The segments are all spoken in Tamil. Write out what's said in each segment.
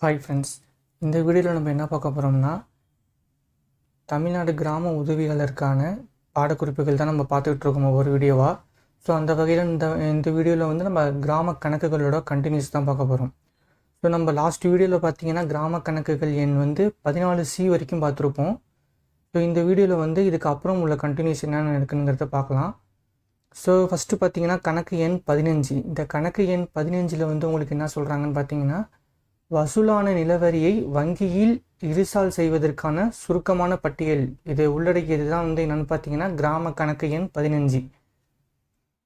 ஹாய் ஃப்ரெண்ட்ஸ், இந்த வீடியோவில் நம்ம என்ன பார்க்க போகிறோம்னா தமிழ்நாடு கிராம உதவியாளருக்கான பாடக்குறிப்புகள் தான் நம்ம பார்த்துக்கிட்டு இருக்கோம் ஒவ்வொரு வீடியோவாக. ஸோ அந்த வகையில் இந்த வீடியோவில் வந்து நம்ம கிராம கணக்குகளோட கண்டினியூஸ் தான் பார்க்க போகிறோம். ஸோ நம்ம லாஸ்ட் வீடியோவில் பார்த்தீங்கன்னா கிராம கணக்குகள் எண் வந்து 14C வரைக்கும் பார்த்துருப்போம். ஸோ இந்த வீடியோவில் வந்து இதுக்கு அப்புறம் உள்ள கண்டினியூஸ் என்னென்ன இருக்குங்கிறத பார்க்கலாம். ஸோ ஃபஸ்ட்டு பார்த்தீங்கன்னா கணக்கு எண் 15. இந்த கணக்கு எண் 15 வந்து உங்களுக்கு என்ன சொல்கிறாங்கன்னு பார்த்தீங்கன்னா, வசூலான நிலவரியை வங்கியில் இறுசால் செய்வதற்கான சுருக்கமான பட்டியல். இதை உள்ளடக்கியது தான் வந்து என்னென்னு பார்த்தீங்கன்னா கிராம கணக்கு எண் 15.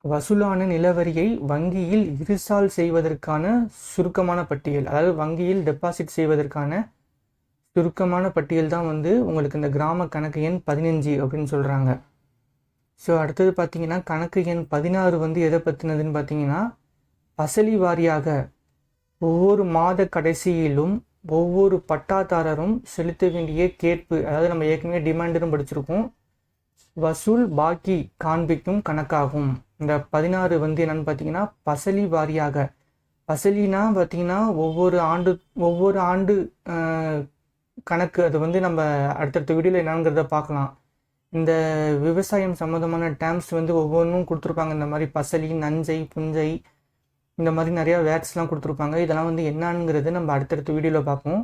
வசூலான நிலவரியை வங்கியில் இறுசால் செய்வதற்கான சுருக்கமான பட்டியல், அதாவது வங்கியில் டெபாசிட் செய்வதற்கான சுருக்கமான பட்டியல் தான் வந்து உங்களுக்கு இந்த கிராம கணக்கு எண் 15 அப்படின்னு சொல்கிறாங்க. ஸோ அடுத்தது பார்த்தீங்கன்னா கணக்கு எண் 16 வந்து எதை பற்றினதுன்னு பார்த்தீங்கன்னா, பசலி வாரியாக ஒவ்வொரு மாத கடைசியிலும் ஒவ்வொரு பட்டாதாரரும் செலுத்த வேண்டிய கேட்பு, அதாவது நம்ம ஏற்கனவே டிமாண்டுன்னு படிச்சிருக்கோம், வசூல் பாக்கி காண்பிக்கும் கணக்காகும். இந்த 16 வந்து என்னன்னு பார்த்தீங்கன்னா பசலி வாரியாக. பசலினா பார்த்தீங்கன்னா ஒவ்வொரு ஆண்டு கணக்கு. அது வந்து நம்ம அடுத்தடுத்த வீடியோவில் என்னங்கிறத பார்க்கலாம். இந்த விவசாயம் சம்மந்தமான டேர்ம்ஸ் வந்து ஒவ்வொன்றும் கொடுத்துருப்பாங்க. இந்த மாதிரி பசலி, நஞ்சை, புஞ்சை, இந்த மாதிரி நிறையா வேர்ட்ஸ்லாம் கொடுத்துருப்பாங்க. இதெல்லாம் வந்து என்னங்கிறது நம்ம அடுத்தடுத்த வீடியோவில் பார்ப்போம்.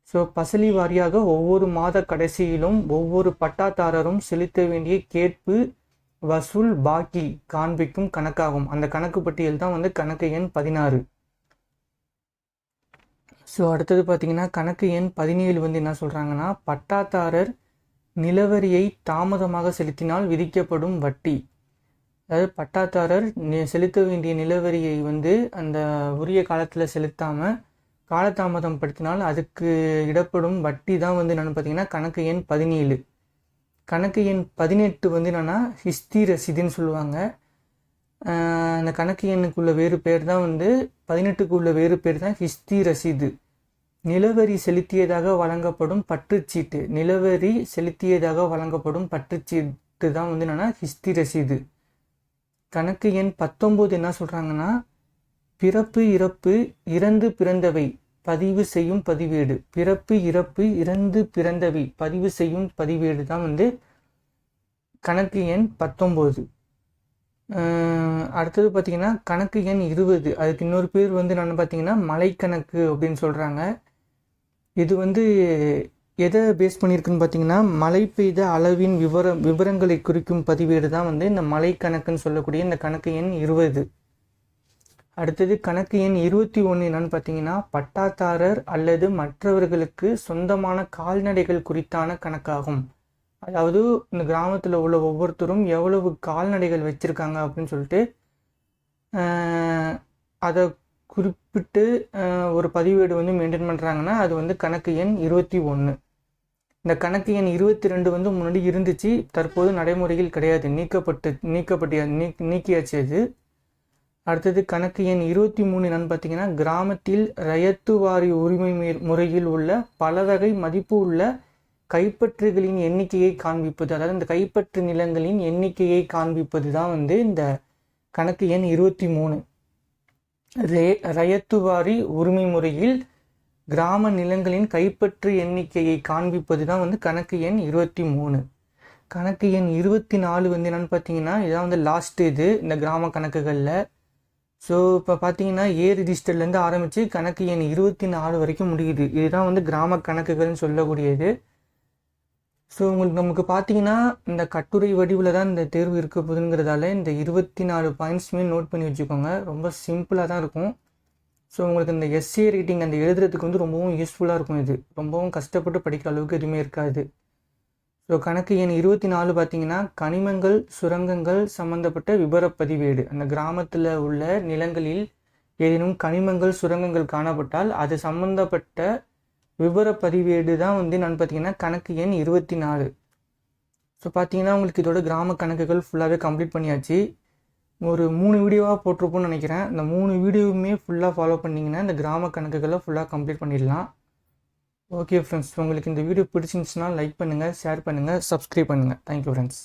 ஸோ பசலி வாரியாக ஒவ்வொரு மாத கடைசியிலும் ஒவ்வொரு பட்டாதாரரும் செலுத்த வேண்டிய கேட்பு வசூல் பாக்கி காண்பிக்கும் கணக்காகும். அந்த கணக்கு பட்டியல் தான் வந்து கணக்கு எண் 16. ஸோ அடுத்தது பார்த்தீங்கன்னா கணக்கு எண் 17 வந்து என்ன சொல்கிறாங்கன்னா, பட்டாதாரர் நிலவரியை தாமதமாக செலுத்தினால் விதிக்கப்படும் வட்டி. அதாவது பட்டாதாரர் செலுத்த வேண்டிய நிலவரியை வந்து அந்த உரிய காலத்தில் செலுத்தாமல் காலதாமதம் படுத்தினால் அதுக்கு இடப்படும் வட்டி தான் வந்து என்னென்னு பார்த்தீங்கன்னா கணக்கு எண் 17. கணக்கு எண் 18 வந்து என்னென்னா ஹிஸ்தி ரசீதுன்னு சொல்லுவாங்க. அந்த கணக்கு எண்ணுக்குள்ள வேறு பேர் தான் வந்து 18க்குள்ள வேறு பேர் தான் ஹிஸ்தி ரசீது. நிலவரி செலுத்தியதாக வழங்கப்படும் பற்றுச்சீட்டு, நிலவரி செலுத்தியதாக வழங்கப்படும் பற்றுச்சீட்டு தான் வந்து என்னென்னா ஹிஸ்தி ரசீது. கணக்கு எண் 19 என்ன சொல்கிறாங்கன்னா, பிறப்பு இறப்பு இறந்து பிறந்தவை பதிவு செய்யும் பதிவேடு. பிறப்பு இறப்பு இறந்து பிறந்தவை பதிவு செய்யும் பதிவேடு தான் வந்து கணக்கு எண் 19. அடுத்தது பார்த்திங்கன்னா கணக்கு எண் 20. அதுக்கு இன்னொரு பேர் வந்து என்னென்னு பார்த்தீங்கன்னா மலைக்கணக்கு அப்படின்னு சொல்கிறாங்க. இது வந்து எதை பேஸ் பண்ணியிருக்குன்னு பார்த்தீங்கன்னா, மழை பெய்த அளவின் விவரங்களை குறிக்கும் பதிவேடு தான் வந்து இந்த மலை கணக்குன்னு சொல்லக்கூடிய இந்த கணக்கு எண் 20. அடுத்தது கணக்கு எண் 21 என்னன்னு பார்த்தீங்கன்னா, பட்டாதாரர் அல்லது மற்றவர்களுக்கு சொந்தமான கால்நடைகள் குறித்தான கணக்காகும். அதாவது இந்த கிராமத்தில் உள்ள ஒவ்வொருத்தரும் எவ்வளவு கால்நடைகள் வச்சுருக்காங்க அப்படின்னு சொல்லிட்டு அதை குறிப்பிட்டு ஒரு பதிவேடு வந்து மெயின்டைன் பண்ணுறாங்கன்னா அது வந்து கணக்கு எண் 21. இந்த கணக்கு எண் 22 வந்து முன்னாடி இருந்துச்சு, தற்போது நடைமுறையில் கிடையாது, நீக்கியாச்சு அது. அடுத்தது கணக்கு எண் 23 என்னன்னு பார்த்தீங்கன்னா, கிராமத்தில் ரயத்துவாரி உரிமை முறையில் உள்ள பல வகை மதிப்பு உள்ள கைப்பற்றுகளின் எண்ணிக்கையை காண்பிப்பது. அதாவது இந்த கைப்பற்று நிலங்களின் எண்ணிக்கையை காண்பிப்பது தான் வந்து இந்த கணக்கு எண் 23. ரயத்துவாரி உரிமை முறையில் கிராம நிலங்களின் கைப்பற்று எண்ணிக்கையை காண்பிப்பது தான் வந்து கணக்கு எண் 23. கணக்கு எண் 24 வந்து என்னென்னு பார்த்தீங்கன்னா, இதான் வந்து லாஸ்ட் இது இந்த கிராம கணக்குகளில். ஸோ இப்போ பார்த்தீங்கன்னா ரிஜிஸ்டர்லேருந்து ஆரம்பித்து கணக்கு எண் 24 வரைக்கும் முடியுது. இதுதான் வந்து கிராம கணக்குகள்னு சொல்லக்கூடியது. ஸோ நமக்கு பார்த்தீங்கன்னா இந்த கட்டுரை வடிவில் தான் இந்த தேர்வு இருக்க போகுதுங்கிறதால இந்த 24 பாயிண்ட்ஸுமே நோட் பண்ணி வச்சுக்கோங்க. ரொம்ப சிம்பிளாக தான் இருக்கும். ஸோ உங்களுக்கு இந்த எஸ்ஏ ரைட்டிங் அந்த எழுதுறதுக்கு வந்து ரொம்பவும் யூஸ்ஃபுல்லாக இருக்கும். இது ரொம்பவும் கஷ்டப்பட்டு படிக்கிற அளவுக்கு எதுவுமே இருக்காது. ஸோ கணக்கு எண் 24 பார்த்தீங்கன்னா, கனிமங்கள் சுரங்கங்கள் சம்மந்தப்பட்ட விபரப்பதிவேடு. அந்த கிராமத்தில் உள்ள நிலங்களில் ஏதேனும் கனிமங்கள் சுரங்கங்கள் காணப்பட்டால் அது சம்மந்தப்பட்ட விபரப்பதிவேடு தான் வந்து நான் பார்த்தீங்கன்னா கணக்கு எண் 24. ஸோ பார்த்தீங்கன்னா உங்களுக்கு இதோட கிராம கணக்குகள் ஃபுல்லாகவே கம்ப்ளீட் பண்ணியாச்சு. ஒரு 3 வீடியோவாக போட்டிருப்போம்னு நினைக்கிறேன். இந்த 3 வீடியோவுமே ஃபுல்லாக ஃபாலோ பண்ணிங்கன்னா இந்த கிராம கணக்குகளை ஃபுல்லாக கம்ப்ளீட் பண்ணிடலாம். ஓகே ஃப்ரெண்ட்ஸ், உங்களுக்கு இந்த வீடியோ பிடிச்சிருந்துச்சுன்னா லைக் பண்ணுங்கள், ஷேர் பண்ணுங்கள், சப்ஸ்கிரைப் பண்ணுங்கள். Thank you friends.